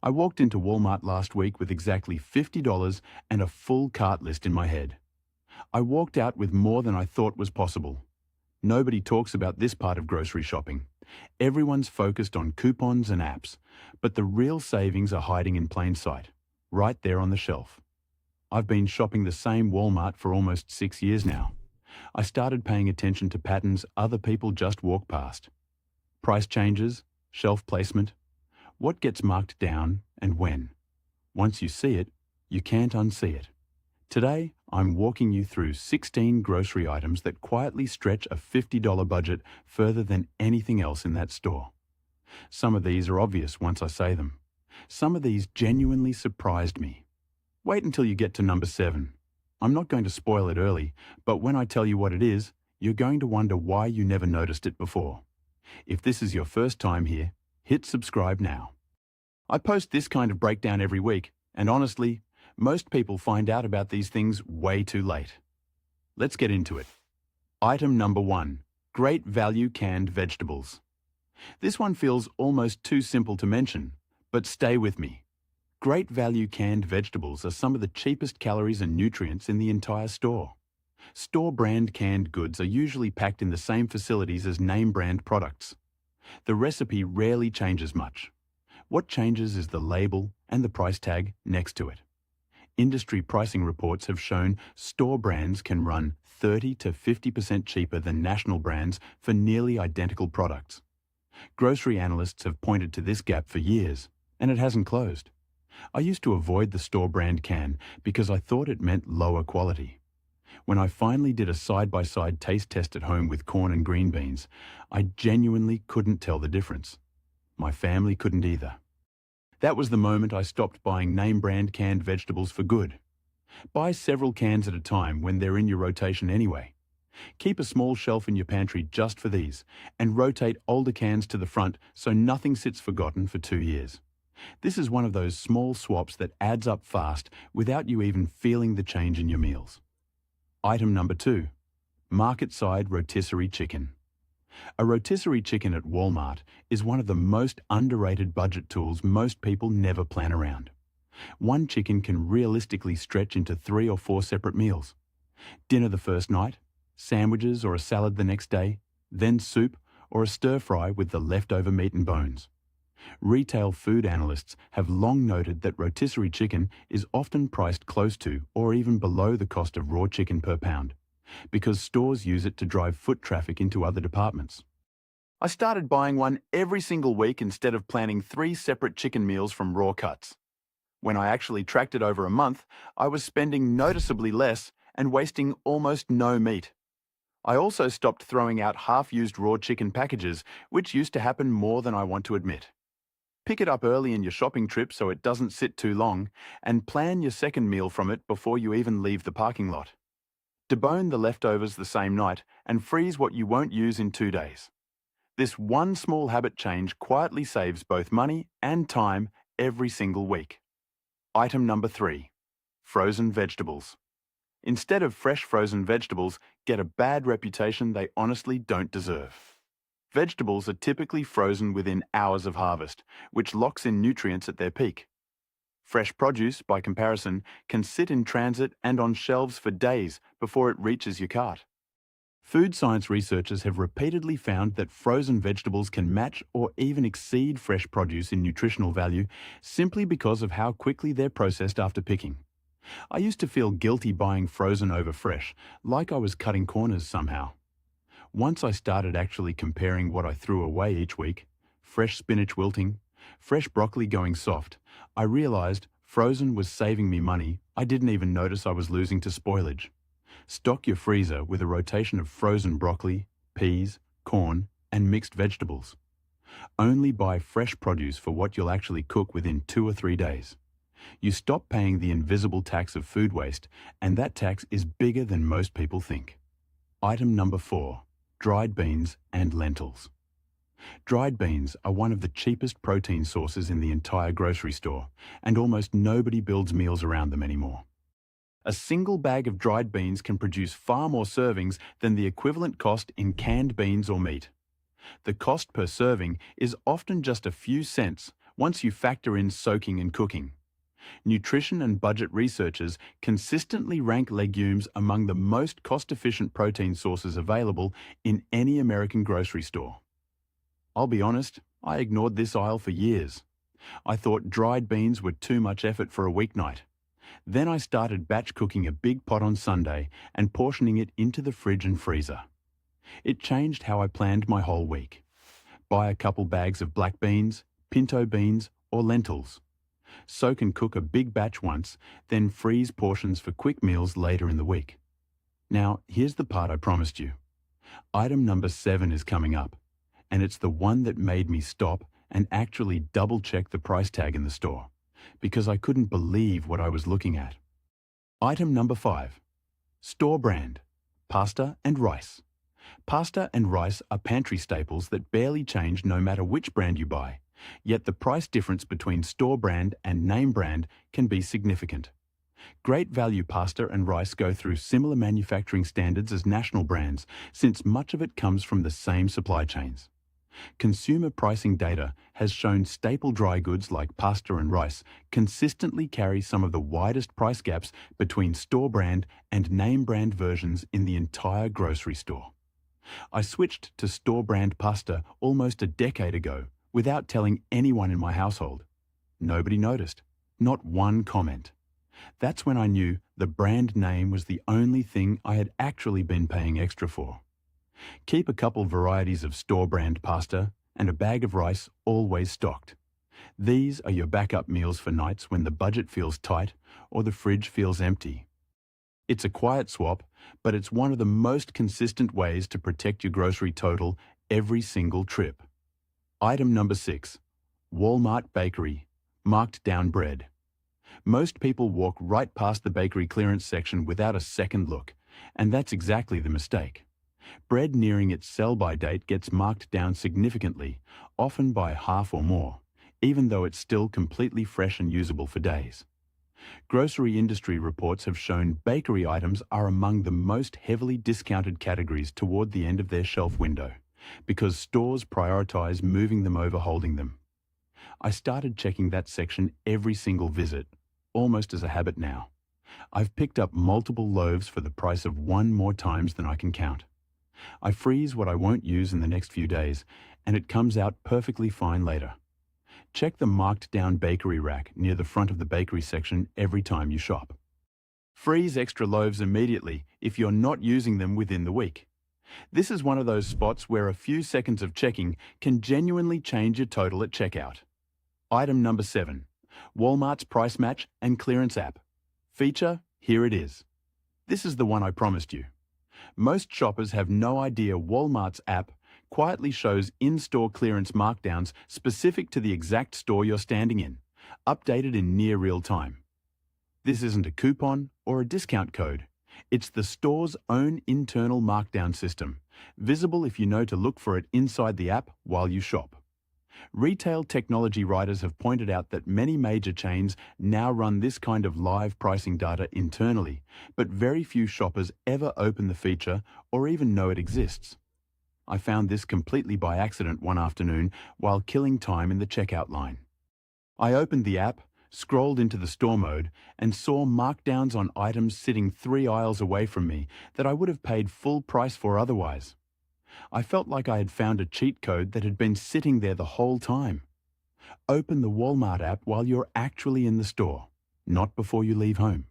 I walked into Walmart last week with exactly $50 and a full cart list in my head. I walked out with more than I thought was possible. Nobody talks about this part of grocery shopping. Everyone's focused on coupons and apps, but the real savings are hiding in plain sight, right there on the shelf. I've been shopping the same Walmart for almost 6 years now. I started paying attention to patterns other people just walk past. Price changes, shelf placement, what gets marked down and when. Once you see it, you can't unsee it. Today, I'm walking you through 16 grocery items that quietly stretch a $50 budget further than anything else in that store. Some of these are obvious once I say them. Some of these genuinely surprised me. Wait until you get to number 7. I'm not going to spoil it early, but when I tell you what it is, you're going to wonder why you never noticed it before. If this is your first time here, hit subscribe now. I post this kind of breakdown every week, and honestly, most people find out about these things way too late. Let's get into it. Item number 1. Great value canned vegetables. This one feels almost too simple to mention, but stay with me. Great value canned vegetables are some of the cheapest calories and nutrients in the entire store. Store brand canned goods are usually packed in the same facilities as name brand products. The recipe rarely changes much. What changes is the label and the price tag next to it. Industry pricing reports have shown store brands can run 30 to 50% cheaper than national brands for nearly identical products. Grocery analysts have pointed to this gap for years, and it hasn't closed. I used to avoid the store brand can because I thought it meant lower quality. When I finally did a side-by-side taste test at home with corn and green beans, I genuinely couldn't tell the difference. My family couldn't either. That was the moment I stopped buying name brand canned vegetables for good. Buy several cans at a time when they're in your rotation anyway. Keep a small shelf in your pantry just for these, and rotate older cans to the front so nothing sits forgotten for 2 years. This is one of those small swaps that adds up fast without you even feeling the change in your meals. Item number 2. Market-side rotisserie chicken. A rotisserie chicken at Walmart is one of the most underrated budget tools most people never plan around. One chicken can realistically stretch into 3 or 4 separate meals. Dinner the first night, sandwiches or a salad the next day, then soup or a stir-fry with the leftover meat and bones. Retail food analysts have long noted that rotisserie chicken is often priced close to or even below the cost of raw chicken per pound, because stores use it to drive foot traffic into other departments. I started buying one every single week instead of planning 3 separate chicken meals from raw cuts. When I actually tracked it over a month, I was spending noticeably less and wasting almost no meat. I also stopped throwing out half-used raw chicken packages, which used to happen more than I want to admit. Pick it up early in your shopping trip so it doesn't sit too long, and plan your second meal from it before you even leave the parking lot. Debone the leftovers the same night and freeze what you won't use in 2 days. This one small habit change quietly saves both money and time every single week. Item number 3. Frozen vegetables. Instead of fresh frozen vegetables, get a bad reputation they honestly don't deserve. Vegetables are typically frozen within hours of harvest, which locks in nutrients at their peak. Fresh produce, by comparison, can sit in transit and on shelves for days before it reaches your cart. Food science researchers have repeatedly found that frozen vegetables can match or even exceed fresh produce in nutritional value simply because of how quickly they're processed after picking. I used to feel guilty buying frozen over fresh, like I was cutting corners somehow. Once I started actually comparing what I threw away each week, fresh spinach wilting, fresh broccoli going soft, I realized frozen was saving me money I didn't even notice I was losing to spoilage. Stock your freezer with a rotation of frozen broccoli, peas, corn, and mixed vegetables. Only buy fresh produce for what you'll actually cook within 2 or 3 days. You stop paying the invisible tax of food waste, and that tax is bigger than most people think. Item number 4. Dried beans and lentils. Dried beans are one of the cheapest protein sources in the entire grocery store, and almost nobody builds meals around them anymore. A single bag of dried beans can produce far more servings than the equivalent cost in canned beans or meat. The cost per serving is often just a few cents, once you factor in soaking and cooking. Nutrition and budget researchers consistently rank legumes among the most cost-efficient protein sources available in any American grocery store. I'll be honest, I ignored this aisle for years. I thought dried beans were too much effort for a weeknight. Then I started batch cooking a big pot on Sunday and portioning it into the fridge and freezer. It changed how I planned my whole week. Buy a couple bags of black beans, pinto beans, or lentils. Soak and cook a big batch once, then freeze portions for quick meals later in the week. Now, here's the part I promised you. Item number 7 is coming up, and it's the one that made me stop and actually double-check the price tag in the store, because I couldn't believe what I was looking at. Item number 5. Store brand, pasta and rice. Pasta and rice are pantry staples that barely change no matter which brand you buy, yet the price difference between store brand and name brand can be significant. Great value pasta and rice go through similar manufacturing standards as national brands, since much of it comes from the same supply chains. Consumer pricing data has shown staple dry goods like pasta and rice consistently carry some of the widest price gaps between store brand and name brand versions in the entire grocery store. I switched to store brand pasta almost a decade ago without telling anyone in my household. Nobody noticed, not one comment. That's when I knew the brand name was the only thing I had actually been paying extra for. Keep a couple varieties of store brand pasta and a bag of rice always stocked. These are your backup meals for nights when the budget feels tight or the fridge feels empty. It's a quiet swap, but it's one of the most consistent ways to protect your grocery total every single trip. Item number 6. Walmart Bakery, marked down bread. Most people walk right past the bakery clearance section without a second look, and that's exactly the mistake. Bread nearing its sell-by date gets marked down significantly, often by half or more, even though it's still completely fresh and usable for days. Grocery industry reports have shown bakery items are among the most heavily discounted categories toward the end of their shelf window, because stores prioritize moving them over holding them. I started checking that section every single visit, almost as a habit now. I've picked up multiple loaves for the price of one more times than I can count. I freeze what I won't use in the next few days, and it comes out perfectly fine later. Check the marked down bakery rack near the front of the bakery section every time you shop. Freeze extra loaves immediately if you're not using them within the week. This is one of those spots where a few seconds of checking can genuinely change your total at checkout. Item number 7. Walmart's Price Match and Clearance app. Feature, here it is. This is the one I promised you. Most shoppers have no idea Walmart's app quietly shows in-store clearance markdowns specific to the exact store you're standing in, updated in near real time. This isn't a coupon or a discount code. It's the store's own internal markdown system, visible if you know to look for it inside the app while you shop. Retail technology writers have pointed out that many major chains now run this kind of live pricing data internally, but very few shoppers ever open the feature or even know it exists. I found this completely by accident one afternoon while killing time in the checkout line. I opened the app, scrolled into the store mode, and saw markdowns on items sitting 3 aisles away from me that I would have paid full price for otherwise. I felt like I had found a cheat code that had been sitting there the whole time. Open the Walmart app while you're actually in the store, not before you leave home.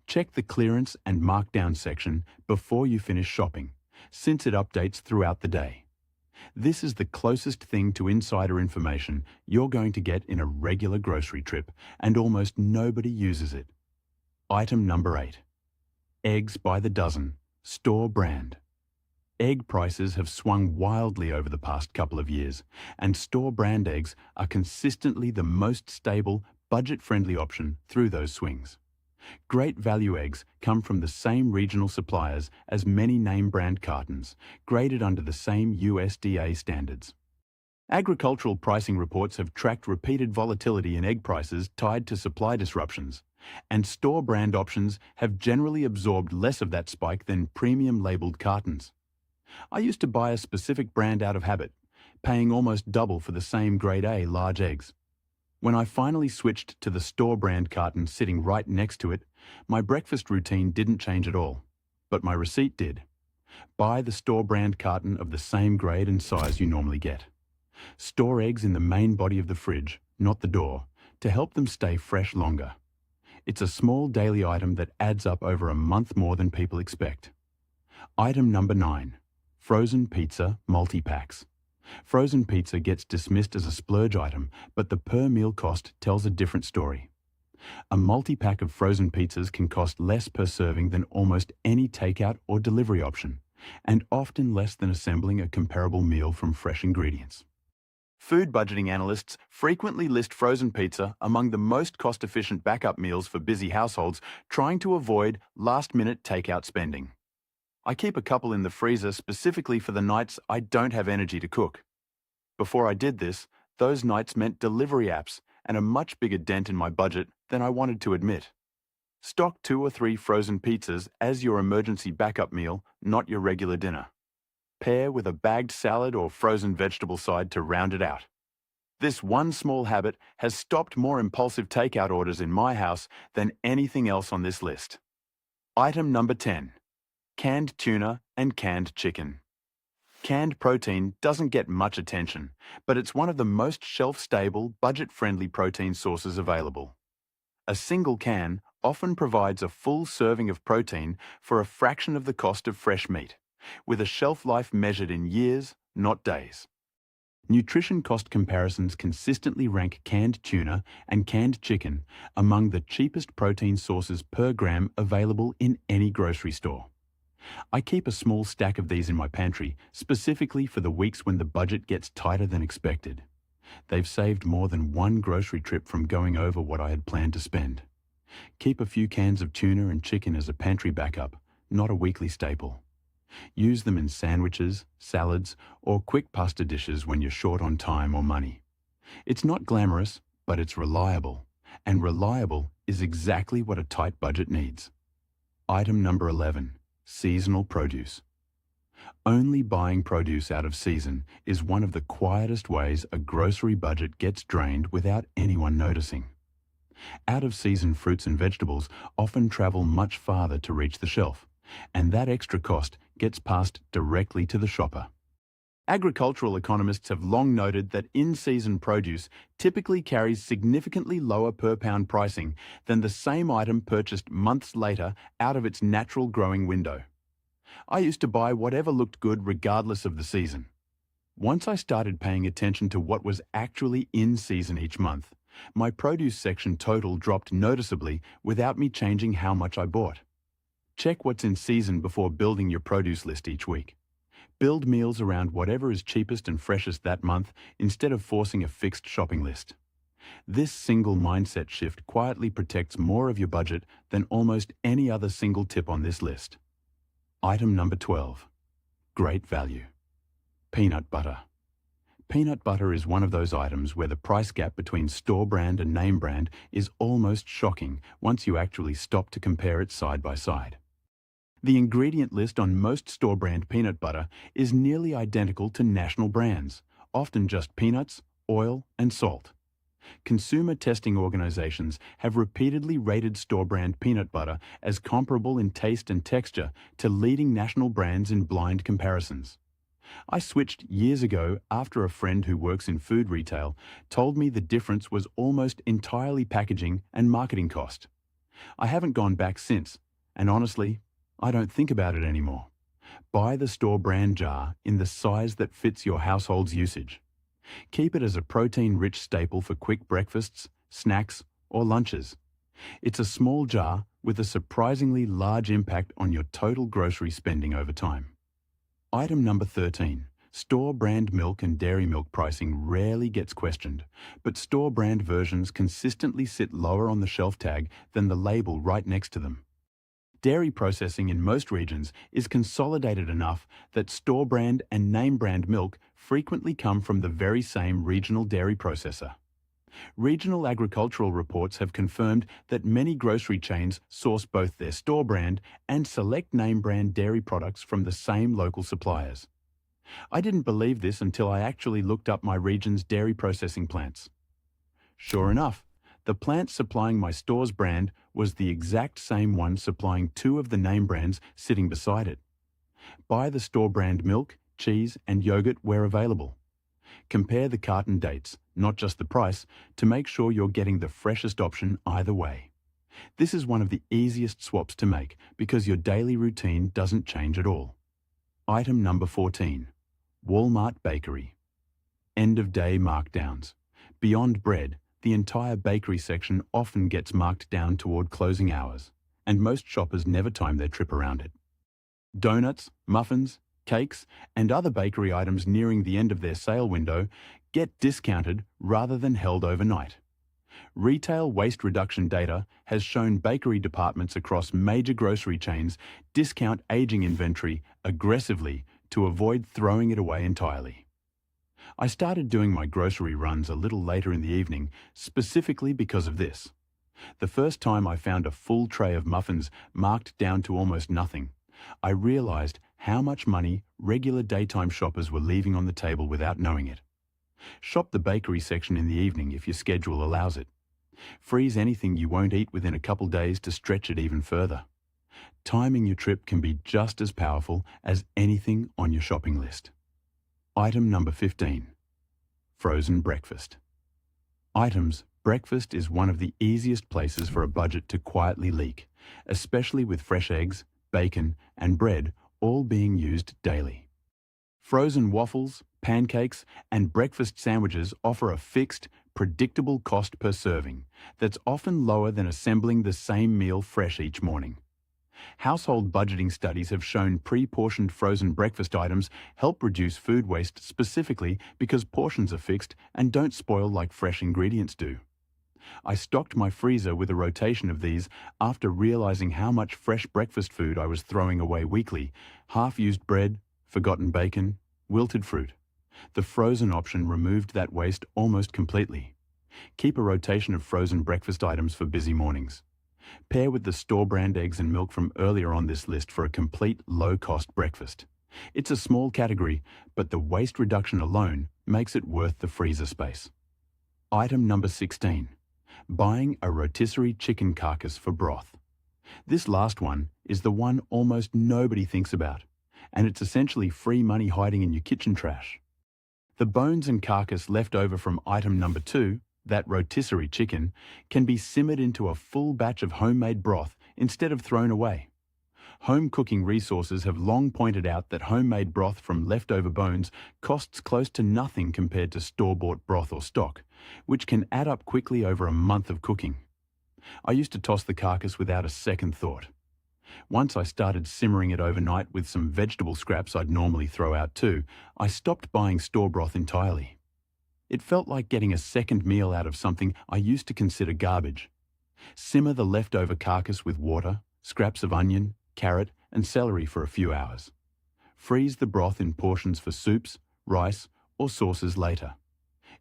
Check the clearance and markdown section before you finish shopping, since it updates throughout the day. This is the closest thing to insider information you're going to get in a regular grocery trip, and almost nobody uses it. Item number 8. Eggs by the dozen, store brand. Egg prices have swung wildly over the past couple of years, and store brand eggs are consistently the most stable, budget-friendly option through those swings. Great value eggs come from the same regional suppliers as many name brand cartons, graded under the same USDA standards. Agricultural pricing reports have tracked repeated volatility in egg prices tied to supply disruptions, and store brand options have generally absorbed less of that spike than premium labeled cartons. I used to buy a specific brand out of habit, paying almost double for the same grade A large eggs. When I finally switched to the store brand carton sitting right next to it, my breakfast routine didn't change at all. But my receipt did. Buy the store brand carton of the same grade and size you normally get. Store eggs in the main body of the fridge, not the door, to help them stay fresh longer. It's a small daily item that adds up over a month more than people expect. Item number 9. Frozen pizza multi-packs. Frozen pizza gets dismissed as a splurge item, but the per meal cost tells a different story. A multi-pack of frozen pizzas can cost less per serving than almost any takeout or delivery option, and often less than assembling a comparable meal from fresh ingredients. Food budgeting analysts frequently list frozen pizza among the most cost-efficient backup meals for busy households trying to avoid last-minute takeout spending. I keep a couple in the freezer specifically for the nights I don't have energy to cook. Before I did this, those nights meant delivery apps and a much bigger dent in my budget than I wanted to admit. Stock 2 or 3 frozen pizzas as your emergency backup meal, not your regular dinner. Pair with a bagged salad or frozen vegetable side to round it out. This one small habit has stopped more impulsive takeout orders in my house than anything else on this list. Item number 10. Canned tuna and canned chicken. Canned protein doesn't get much attention, but it's one of the most shelf-stable, budget-friendly protein sources available. A single can often provides a full serving of protein for a fraction of the cost of fresh meat, with a shelf life measured in years, not days. Nutrition cost comparisons consistently rank canned tuna and canned chicken among the cheapest protein sources per gram available in any grocery store. I keep a small stack of these in my pantry, specifically for the weeks when the budget gets tighter than expected. They've saved more than one grocery trip from going over what I had planned to spend. Keep a few cans of tuna and chicken as a pantry backup, not a weekly staple. Use them in sandwiches, salads, or quick pasta dishes when you're short on time or money. It's not glamorous, but it's reliable. And reliable is exactly what a tight budget needs. Item number 11. Seasonal produce. Only buying produce out of season is one of the quietest ways a grocery budget gets drained without anyone noticing. Out-of-season fruits and vegetables often travel much farther to reach the shelf, and that extra cost gets passed directly to the shopper. Agricultural economists have long noted that in-season produce typically carries significantly lower per-pound pricing than the same item purchased months later out of its natural growing window. I used to buy whatever looked good regardless of the season. Once I started paying attention to what was actually in season each month, my produce section total dropped noticeably without me changing how much I bought. Check what's in season before building your produce list each week. Build meals around whatever is cheapest and freshest that month instead of forcing a fixed shopping list. This single mindset shift quietly protects more of your budget than almost any other single tip on this list. Item number 12. Great value. Peanut butter. Peanut butter is one of those items where the price gap between store brand and name brand is almost shocking once you actually stop to compare it side by side. The ingredient list on most store brand peanut butter is nearly identical to national brands, often just peanuts, oil, and salt. Consumer testing organizations have repeatedly rated store brand peanut butter as comparable in taste and texture to leading national brands in blind comparisons. I switched years ago after a friend who works in food retail told me the difference was almost entirely packaging and marketing cost. I haven't gone back since, and honestly, I don't think about it anymore. Buy the store brand jar in the size that fits your household's usage. Keep it as a protein-rich staple for quick breakfasts, snacks, or lunches. It's a small jar with a surprisingly large impact on your total grocery spending over time. Item number 13. Store brand milk and dairy milk pricing rarely gets questioned, but store brand versions consistently sit lower on the shelf tag than the label right next to them. Dairy processing in most regions is consolidated enough that store brand and name brand milk frequently come from the very same regional dairy processor. Regional agricultural reports have confirmed that many grocery chains source both their store brand and select name brand dairy products from the same local suppliers. I didn't believe this until I actually looked up my region's dairy processing plants. Sure enough, the plant supplying my store's brand was the exact same one supplying two of the name brands sitting beside it. Buy the store brand milk, cheese, and yogurt where available. Compare the carton dates, not just the price, to make sure you're getting the freshest option either way. This is one of the easiest swaps to make because your daily routine doesn't change at all. Item number 14. Walmart Bakery. End of day markdowns. Beyond bread, the entire bakery section often gets marked down toward closing hours, and most shoppers never time their trip around it. Donuts, muffins, cakes, and other bakery items nearing the end of their sale window get discounted rather than held overnight. Retail waste reduction data has shown bakery departments across major grocery chains discount aging inventory aggressively to avoid throwing it away entirely. I started doing my grocery runs a little later in the evening specifically because of this. The first time I found a full tray of muffins marked down to almost nothing, I realized how much money regular daytime shoppers were leaving on the table without knowing it. Shop the bakery section in the evening if your schedule allows it. Freeze anything you won't eat within a couple days to stretch it even further. Timing your trip can be just as powerful as anything on your shopping list. Item number 15. Frozen breakfast. Breakfast is one of the easiest places for a budget to quietly leak, especially with fresh eggs, bacon, and bread all being used daily. Frozen waffles, pancakes, and breakfast sandwiches offer a fixed, predictable cost per serving that's often lower than assembling the same meal fresh each morning. Household budgeting studies have shown pre-portioned frozen breakfast items help reduce food waste specifically because portions are fixed and don't spoil like fresh ingredients do. I stocked my freezer with a rotation of these after realizing how much fresh breakfast food I was throwing away weekly: half-used bread, forgotten bacon, wilted fruit. The frozen option removed that waste almost completely. Keep a rotation of frozen breakfast items for busy mornings. Pair with the store brand eggs and milk from earlier on this list for a complete low-cost breakfast. It's a small category, but the waste reduction alone makes it worth the freezer space. Item number 16. Buying a rotisserie chicken carcass for broth. This last one is the one almost nobody thinks about, and it's essentially free money hiding in your kitchen trash. The bones and carcass left over from item number 2, that rotisserie chicken, can be simmered into a full batch of homemade broth instead of thrown away. Home cooking resources have long pointed out that homemade broth from leftover bones costs close to nothing compared to store-bought broth or stock, which can add up quickly over a month of cooking. I used to toss the carcass without a second thought. Once I started simmering it overnight with some vegetable scraps I'd normally throw out too, I stopped buying store broth entirely. It felt like getting a second meal out of something I used to consider garbage. Simmer the leftover carcass with water, scraps of onion, carrot, and celery for a few hours. Freeze the broth in portions for soups, rice, or sauces later.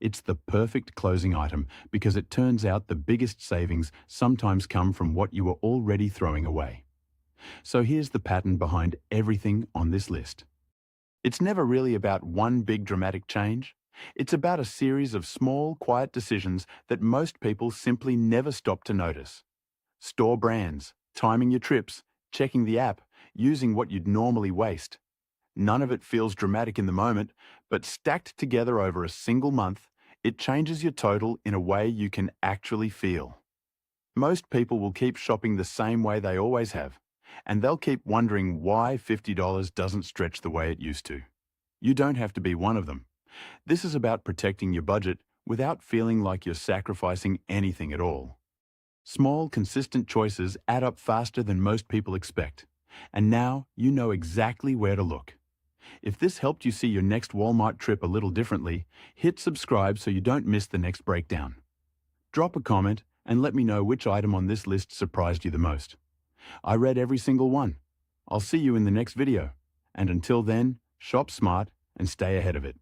It's the perfect closing item because it turns out the biggest savings sometimes come from what you were already throwing away. So here's the pattern behind everything on this list. It's never really about one big dramatic change. It's about a series of small, quiet decisions that most people simply never stop to notice. Store brands, timing your trips, checking the app, using what you'd normally waste. None of it feels dramatic in the moment, but stacked together over a single month, it changes your total in a way you can actually feel. Most people will keep shopping the same way they always have, and they'll keep wondering why $50 doesn't stretch the way it used to. You don't have to be one of them. This is about protecting your budget without feeling like you're sacrificing anything at all. Small, consistent choices add up faster than most people expect, and now you know exactly where to look. If this helped you see your next Walmart trip a little differently, hit subscribe so you don't miss the next breakdown. Drop a comment and let me know which item on this list surprised you the most. I read every single one. I'll see you in the next video, and until then, shop smart and stay ahead of it.